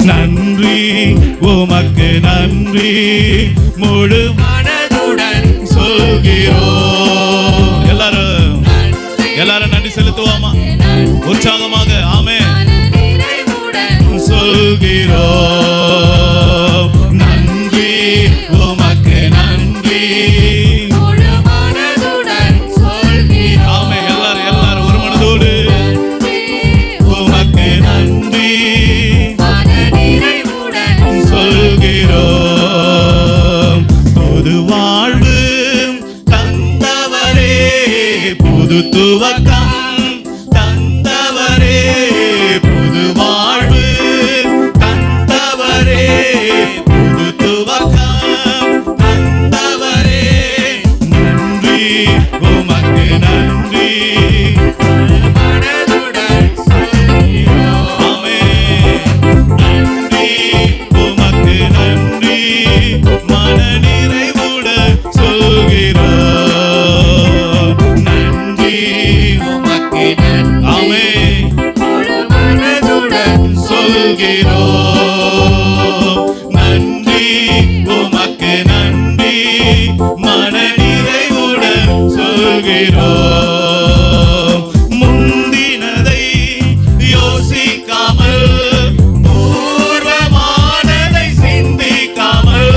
நன்றி உமக்கு நன்றி முழு மனதுடன் சொல்கிறோம். எல்லாரும் நன்றி செலுத்துவோமா உற்சாகமாக? ஆமென். சொல்கிறோம் நன்றி உமக்கு நன்றி. ஆமென். எல்லாரும் ஒரு மனதோடு உமக்கு நன்றி சொல்கிறோம். புது வாழ்வு தந்தவரே, புது துவக்கம் தந்தவரே, புது வாழ்வு தந்தவரே, புது துவக்கம் தந்தவரே. நன்றி உமக்கு நன்றி மனதுடன் சொல்கிறோம். ஆமென். நன்றி உமக்கு நன்றி மன நிறைவுடன் சொல்கிறோம். நன்றி உமக்கு நன்றி. ஆமென். மனதுடன் சொல்கிறோம். நன்றி உமக்கு நன்றி மன நிறைவுடன் சொல்கிறோம். முந்தினதை யோசிக்காமல், பூர்வமானதை சிந்திக்காமல்,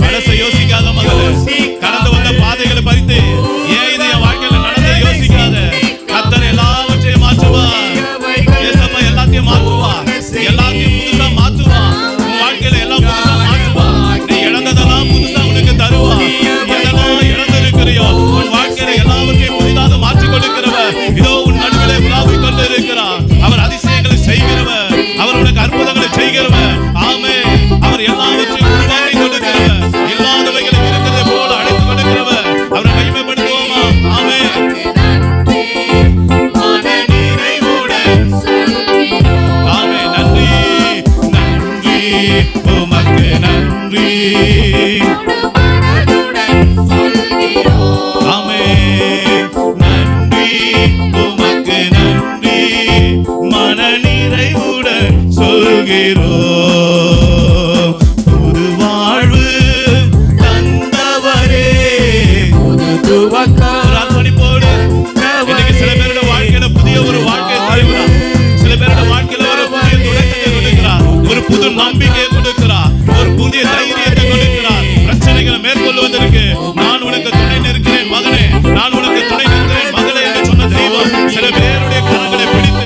மனசை யோசிக்காத மகளே, கடந்து வந்த பாதைகளை பறித்து ஏன் இது என் வாழ்க்கையில நடந்த யோசிக்காத. கர்த்தர் எல்லாவற்றையும் மாற்றுவார். ஏசப்பா எல்லாத்தையும் மாற்றுவார். எல்லாத்தையும் புதுசா மாற்றுவார். உன் வாழ்க்கையில எல்லாம் புதுசா மாற்றுவார். நீ இழந்ததெல்லாம் புதுசா உனக்கு தருவார். எதெல்லாம் இழந்திருக்கிறியோ உன் வாழ்க்கையில எல்லாவற்றையும் புதிதாக மாற்றிக் கொடுக்கிறவர் இதோ உன் நடுவிலே உலாவிக் கொண்டு இருக்கிறார். அவர் அதிசயங்களை செய்கிறவர். அவர் உனக்கு அற்புதங்களை செய்கிறவர். ஆமென். அவர் எல்லாவற்றையும் உருவாக்கி கொடுக்கிறவர். இல்லாதவைகளை இருக்கிறதை போல அழைத்துக் கொடுக்கிறவர். அவரை மகிமைப்படுத்துவோமா? ஆமென். மன நிறைவுடன் ஆமென். நன்றி நன்றி உமக்கு நன்றி. ஆமென். நன்றி உமக்கு நன்றி மன நிறைவுடன் சொல்கிறோம்.